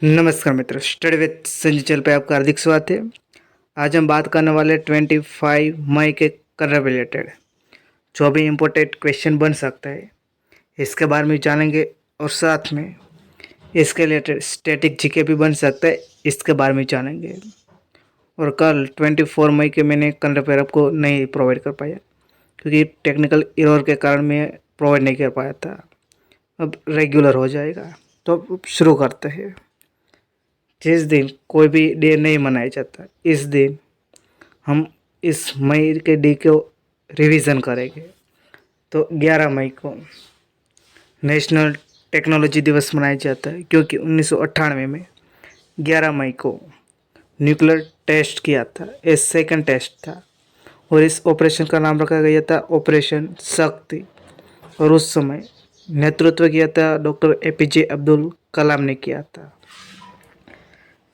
नमस्कार मित्रों, study with Sanjay channel पे आपका हार्दिक स्वागत है। आज हम बात करने वाले 25 मई के करंट रिलेटेड जो भी इम्पोर्टेंट क्वेश्चन बन सकता है इसके बारे में जानेंगे, और साथ में इसके रिलेटेड स्टैटिक जीके भी बन सकता है, इसके बारे में जानेंगे। और कल 24 मई के मैंने करंट अफेयर आपको नहीं प्रोवाइड कर पाया क्योंकि टेक्निकल एरर के कारण मैं प्रोवाइड नहीं कर पाया था। अब रेगुलर हो जाएगा, तो अब शुरू करते हैं। जिस दिन कोई भी डे नहीं मनाया जाता, इस दिन हम इस मई के डे को रिवीजन करेंगे। तो 11 मई को नेशनल टेक्नोलॉजी दिवस मनाया जाता है क्योंकि 1998 में 11 मई को न्यूक्लियर टेस्ट किया था। ये सेकंड टेस्ट था और इस ऑपरेशन का नाम रखा गया था ऑपरेशन शक्ति, और उस समय नेतृत्व किया था डॉक्टर एपीजे अब्दुल कलाम ने किया था।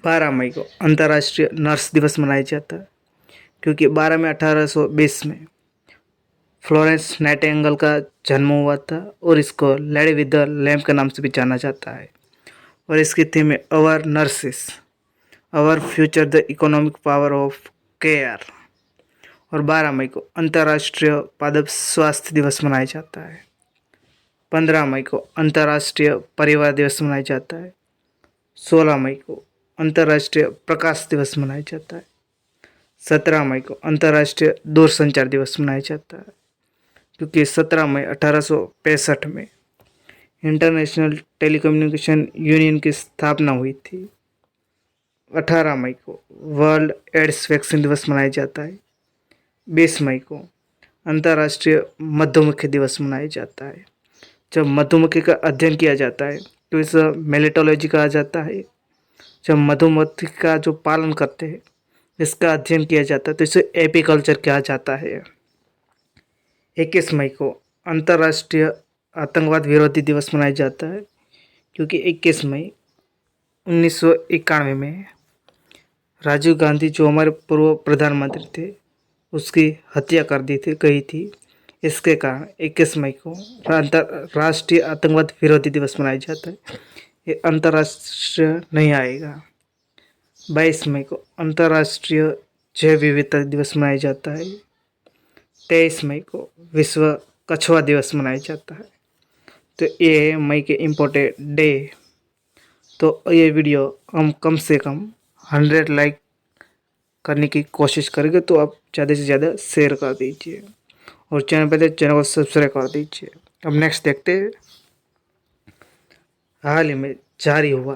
12 मई को अंतर्राष्ट्रीय नर्स दिवस मनाया जाता है क्योंकि 12 में 1820 में फ्लोरेंस नाइटिंगेल का जन्म हुआ था और इसको लेडी विद द लैम्प के नाम से भी जाना जाता है। और इसकी थीम है our nurses, our future, the economic power of care. और 12 मई को अंतर्राष्ट्रीय पादप स्वास्थ्य दिवस मनाया जाता है। 15 मई को अंतर्राष्ट्रीय परिवार दिवस मनाया जाता है। 16 मई को अंतर्राष्ट्रीय प्रकाश दिवस मनाया जाता है। 17 मई को अंतर्राष्ट्रीय दूरसंचार दिवस मनाया जाता है क्योंकि 17 मई 1865 में इंटरनेशनल टेलीकम्युनिकेशन यूनियन की स्थापना हुई थी। 18 मई को वर्ल्ड एड्स वैक्सीन दिवस मनाया जाता है। 20 मई को अंतर्राष्ट्रीय मधुमक्खी दिवस मनाया जाता है। जब मधुमक्खी का अध्ययन किया जाता है तो इसे मेलेटोलॉजी कहा जाता है। जब मधुमक्खी का जो पालन करते हैं इसका अध्ययन किया जाता है तो इसे एपीकल्चर कहा जाता है। 21 मई को अंतर्राष्ट्रीय आतंकवाद विरोधी दिवस मनाया जाता है क्योंकि 21 मई 1991 में राजीव गांधी जो हमारे पूर्व प्रधानमंत्री थे उसकी हत्या कर दी थी गई थी। इसके कारण 21 मई को राष्ट्रीय आतंकवाद विरोधी दिवस मनाया जाता है। ये अंतर्राष्ट्रीय नहीं आएगा। 22 मई को अंतर्राष्ट्रीय जैव विविधता दिवस मनाया जाता है। 23 मई को विश्व कछुआ दिवस मनाया जाता है। तो ये है मई के इम्पोर्टेंट डे। तो ये वीडियो हम कम से कम 100 लाइक करने की कोशिश करेंगे, तो आप ज़्यादा से ज़्यादा शेयर कर दीजिए और चैनल पर चैनल को सब्सक्राइब कर दीजिए। अब नेक्स्ट देखते हैं। हाल ही में जारी हुआ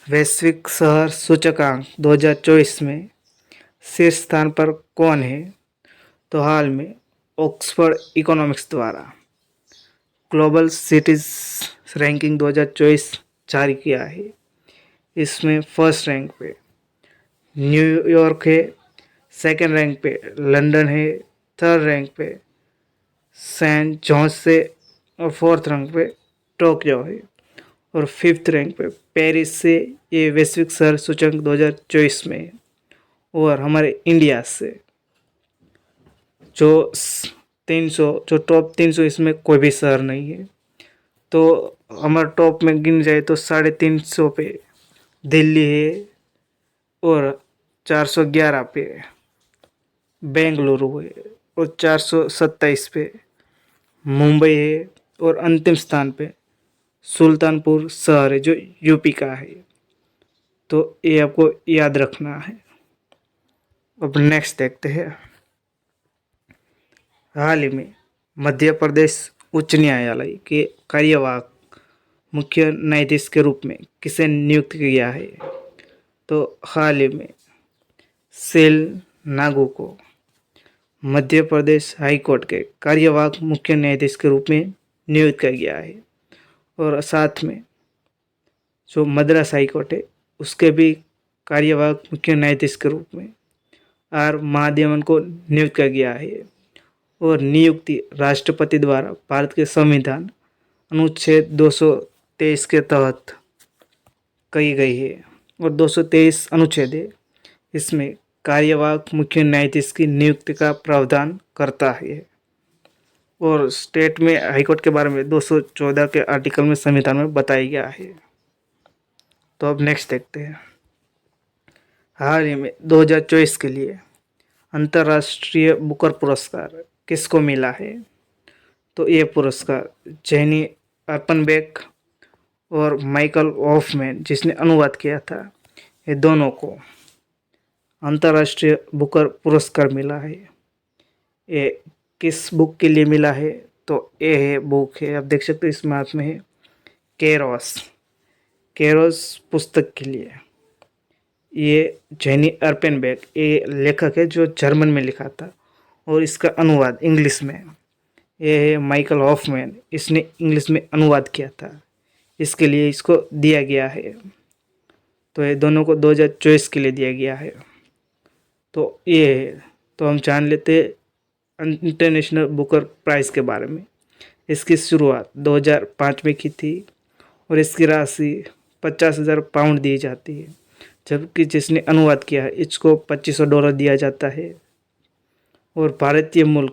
वैश्विक शहर सूचकांक 2024 में शीर्ष स्थान पर कौन है? तो हाल में ऑक्सफोर्ड इकोनॉमिक्स द्वारा ग्लोबल सिटीज रैंकिंग 2024 जारी किया है। इसमें फर्स्ट रैंक पे न्यूयॉर्क है, सेकंड रैंक पे लंदन है, थर्ड रैंक पे सैन जोस से, और फोर्थ रैंक पे टोक्यो है, और फिफ्थ रैंक पे पेरिस से। ये वैश्विक शहर सूचकांक 2024 में है। और हमारे इंडिया से जो 300, जो टॉप 300, इसमें कोई भी शहर नहीं है। तो हमारे टॉप में गिन जाए तो 350 पे दिल्ली है, और 411 पे बेंगलुरु है, और 427 पे मुंबई है, और अंतिम स्थान पे सुल्तानपुर शहर है जो यूपी का है। तो ये आपको याद रखना है। अब नेक्स्ट देखते हैं। हाल ही में मध्य प्रदेश उच्च न्यायालय के कार्यवाहक मुख्य न्यायाधीश के रूप में किसे नियुक्त किया है? तो हाल ही में सेल नागू को मध्य प्रदेश हाई कोर्ट के कार्यवाहक मुख्य न्यायाधीश के रूप में नियुक्त किया गया है। और साथ में जो मद्रास हाई कोर्ट है उसके भी कार्यवाहक मुख्य न्यायाधीश के रूप में आर महादेवन को नियुक्त किया गया है। और नियुक्ति राष्ट्रपति द्वारा भारत के संविधान अनुच्छेद 223 के तहत की गई है, और 223 अनुच्छेद है इसमें कार्यवाहक मुख्य न्यायाधीश की नियुक्ति का प्रावधान करता है। और स्टेट में हाईकोर्ट के बारे में 214 के आर्टिकल में संविधान में बताया गया है। तो अब नेक्स्ट देखते हैं। हाल ही में 2024 के लिए अंतर्राष्ट्रीय बुकर पुरस्कार किसको मिला है? तो ये पुरस्कार जेनी अर्पनबेक और माइकल हॉफमैन जिसने अनुवाद किया था, ये दोनों को अंतर्राष्ट्रीय बुकर पुरस्कार मिला है। ये किस बुक के लिए मिला है? तो ये है बुक है, आप देख सकते हो इसमें हाथ में है, केरोस पुस्तक के लिए। ये जेनी अर्पेनबेक ये लेखक है जो जर्मन में लिखा था और इसका अनुवाद इंग्लिश में। ये है माइकल हॉफमैन, इसने इंग्लिश में अनुवाद किया था, इसके लिए इसको दिया गया है। तो ये दोनों को 2024 के लिए दिया गया है। तो ये है, तो हम जान लेते इंटरनेशनल बुकर प्राइज़ के बारे में। इसकी शुरुआत 2005 में की थी और इसकी राशि 50,000 पाउंड दी जाती है, जबकि जिसने अनुवाद किया है इसको $2500 दिया जाता है। और भारतीय मूल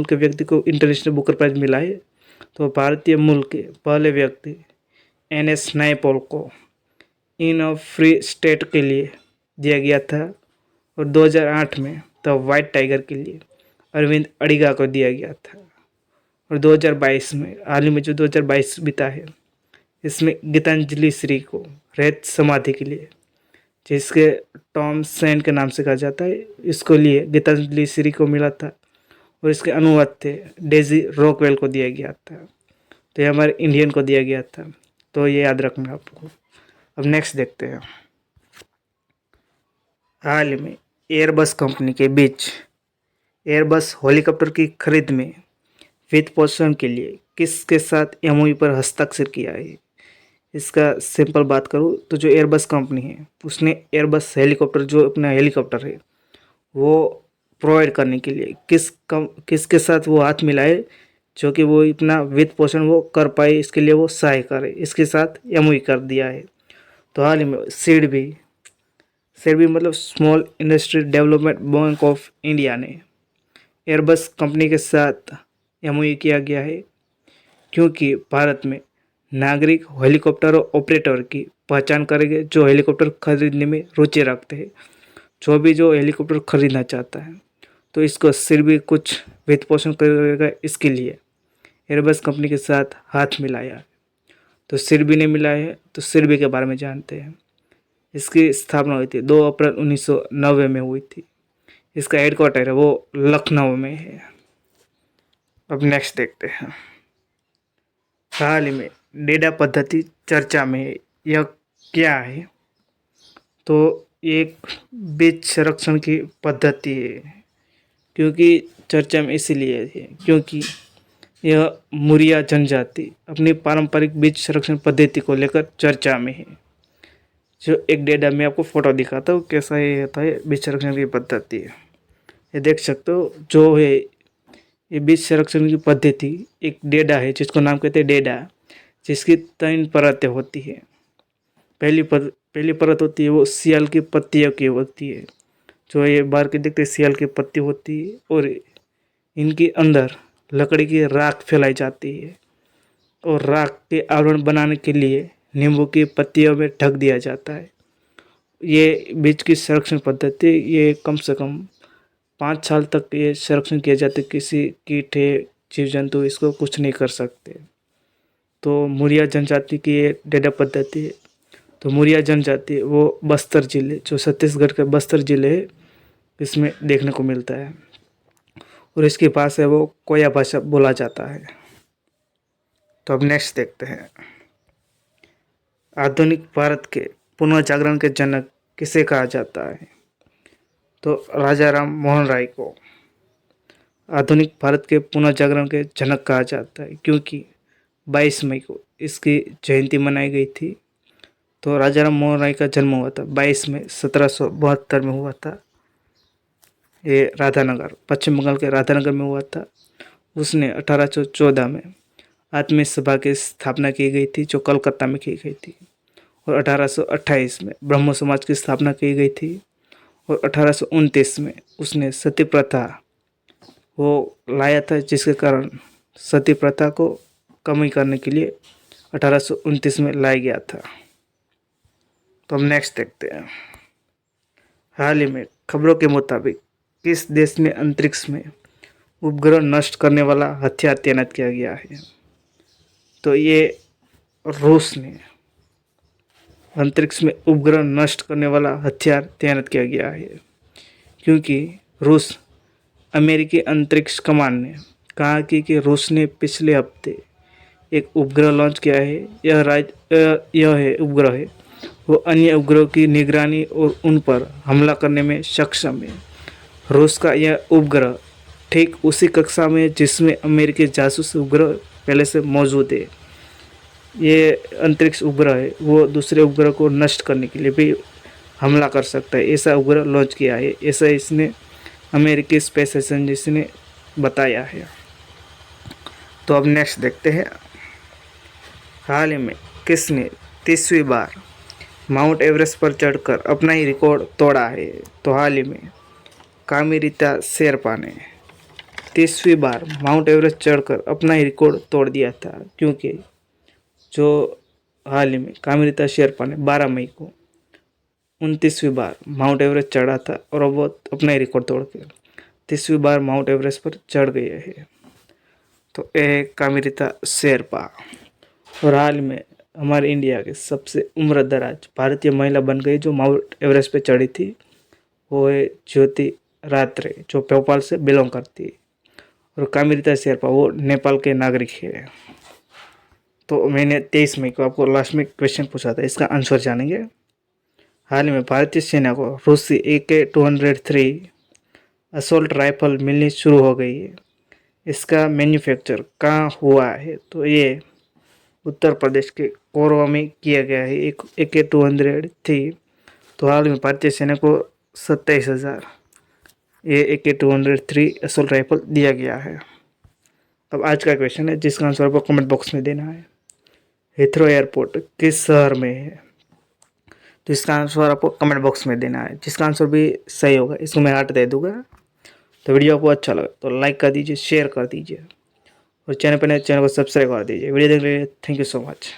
के व्यक्ति को इंटरनेशनल बुकर प्राइज़ मिला है, तो भारतीय मूल के पहले व्यक्ति NS नायपॉल को इन अ फ्री स्टेट के लिए दिया गया था। और 2008 में द वाइट टाइगर के लिए अरविंद अडिगा को दिया गया था। और 2022 में, हाल ही में जो 2022 बीता है, इसमें गीतांजलि श्री को रेत समाधि के लिए, जिसके टॉम सेन के नाम से कहा जाता है, इसको लिए गीतांजलि श्री को मिला था। और इसके अनुवाद थे डेजी रॉकवेल को दिया गया था। तो ये हमारे इंडियन को दिया गया था, तो ये याद रखना आपको। अब नेक्स्ट देखते हैं। हाल ही में एयरबस कंपनी के बीच एयरबस हेलीकॉप्टर की खरीद में वित्त पोषण के लिए किसके साथ MOU पर हस्ताक्षर किया है? इसका सिंपल बात करूँ तो जो एयरबस कंपनी है उसने एयरबस हेलीकॉप्टर, जो अपना हेलीकॉप्टर है, वो प्रोवाइड करने के लिए किसके साथ वो हाथ मिलाए, जो कि वो इतना वित्त पोषण वो कर पाए, इसके लिए वो सहाय करे, इसके साथ MOU कर दिया है। तो हाल ही में सिडबी मतलब small industry development bank of India ने एयरबस कंपनी के साथ MOU किया गया है, क्योंकि भारत में नागरिक हेलीकॉप्टर ऑपरेटर की पहचान करेंगे जो हेलीकॉप्टर खरीदने में रुचि रखते हैं। जो हेलीकॉप्टर खरीदना चाहता है तो इसको सिडबी कुछ वित्त पोषण करेगा, इसके लिए एयरबस कंपनी के साथ हाथ मिलाया। तो सिडबी ने मिलाया है, तो सिडबी के बारे में जानते हैं। इसकी स्थापना हुई थी 2 अप्रैल 1990 में हुई थी। इसका हेडक्वार्टर है वो लखनऊ में है। अब नेक्स्ट देखते हैं। हाल ही में डेटा पद्धति चर्चा में है, यह क्या है? तो एक बीज संरक्षण की पद्धति है, क्योंकि चर्चा में इसीलिए है क्योंकि यह मुरिया जनजाति अपनी पारंपरिक बीज संरक्षण पद्धति को लेकर चर्चा में है। जो एक डेटा में आपको फोटो दिखाता हूँ कैसा ये होता है बीज संरक्षण की पद्धति। ये देख सकते हो, जो है ये बीज संरक्षण की पद्धति एक डेटा है जिसको नाम कहते हैं डेटा, जिसकी 3 परतें होती है। पहली परत होती है वो सियाल की पत्तियों की होती है, जो ये बाहर के देखते सियाल की पत्ती होती है, और इनके अंदर लकड़ी की राख फैलाई जाती है और राख के आवरण बनाने के लिए नींबू की पत्तियों में ढक दिया जाता है। ये बीज की संरक्षण पद्धति, ये कम से कम 5 साल तक ये संरक्षण किया जाता है, किसी कीट जीव जंतु इसको कुछ नहीं कर सकते। तो मुरिया जनजाति की ये डेटा पद्धति है। तो मुरिया जनजाति वो बस्तर जिले, जो छत्तीसगढ़ के बस्तर जिले है, इसमें देखने को मिलता है और इसकी भाषा है वो कोया भाषा बोला जाता है। तो अब नेक्स्ट देखते हैं। आधुनिक भारत के पुनर्जागरण के जनक किसे कहा जाता है? तो राजा राम मोहन राय को आधुनिक भारत के पुनर्जागरण के जनक कहा जाता है, क्योंकि 22 मई को इसकी जयंती मनाई गई थी। तो राजा राम मोहन राय का जन्म हुआ था 22 मई 1772 में हुआ था। ये राधानगर, पश्चिम बंगाल के राधानगर में हुआ था। उसने 1814 में आत्मीय सभा की स्थापना की गई थी, जो कलकत्ता में की गई थी। और 1828 में ब्रह्मो समाज की स्थापना की गई थी। और 1829 में उसने सती प्रथा वो लाया था, जिसके कारण सती प्रथा को कमी करने के लिए 1829 में लाया गया था। तो हम नेक्स्ट देखते हैं। हाल ही में खबरों के मुताबिक किस देश ने अंतरिक्ष में उपग्रह नष्ट करने वाला हथियार तैनात किया गया है? तो ये रूस ने अंतरिक्ष में उपग्रह नष्ट करने वाला हथियार तैनात किया गया है, क्योंकि रूस अमेरिकी अंतरिक्ष कमान ने कहा कि रूस ने पिछले हफ्ते एक उपग्रह लॉन्च किया है। यह उपग्रह है वो अन्य उपग्रहों की निगरानी और उन पर हमला करने में सक्षम है। रूस का यह उपग्रह ठीक उसी कक्षा में है जिसमें अमेरिकी जासूस उपग्रह पहले से मौजूद है। ये अंतरिक्ष उपग्रह है वो दूसरे उपग्रह को नष्ट करने के लिए भी हमला कर सकता है, ऐसा उपग्रह लॉन्च किया है, ऐसा इसने अमेरिकी स्पेस एजेंसी ने बताया है। तो अब नेक्स्ट देखते हैं। हाल ही में किसने 30वीं बार माउंट एवरेस्ट पर चढ़कर अपना ही रिकॉर्ड तोड़ा है? तो हाल ही में कामिरीता शेरपा ने 30वीं बार माउंट एवरेस्ट चढ़कर अपना ही रिकॉर्ड तोड़ दिया था, क्योंकि जो हाल ही में कामिरीता शेरपा ने 12 मई को 29वीं बार माउंट एवरेस्ट चढ़ा था और अब वो अपना ही रिकॉर्ड तोड़ के 30वीं बार माउंट एवरेस्ट पर चढ़ गए हैं। तो ये कामिरीता शेरपा। और हाल में हमारे इंडिया के सबसे उम्रदराज भारतीय महिला बन गई जो माउंट एवरेस्ट पे चढ़ी थी, वो है ज्योति रात्रे, जो भोपाल से बिलोंग करती है। और कामिरीता शेरपा वो नेपाल के नागरिक है। तो मैंने 23 मई को आपको लास्ट में क्वेश्चन पूछा था, इसका आंसर जानेंगे। हाल ही में भारतीय सेना को रूसी AK-203 असोल्ट राइफल मिलनी शुरू हो गई है। इसका मैन्युफैक्चर कहाँ हुआ है? तो ये उत्तर प्रदेश के कोरबा में किया गया है। एक AK-203 तो हाल में भारतीय सेना को 27,000 ये AK-203 असोल्ट राइफल दिया गया है। अब आज का क्वेश्चन है जिसका आंसर आपको कमेंट बॉक्स में देना है। हीथ्रो एयरपोर्ट किस शहर में है? तो इसका आंसर आपको कमेंट बॉक्स में देना है। जिसका आंसर भी सही होगा इसको मैं हार्ट दे दूंगा। तो वीडियो आपको अच्छा लगा तो लाइक कर दीजिए, शेयर कर दीजिए और चैनल पर नए चैनल को सब्सक्राइब कर दीजिए। वीडियो देखने के लिए थैंक यू सो मच।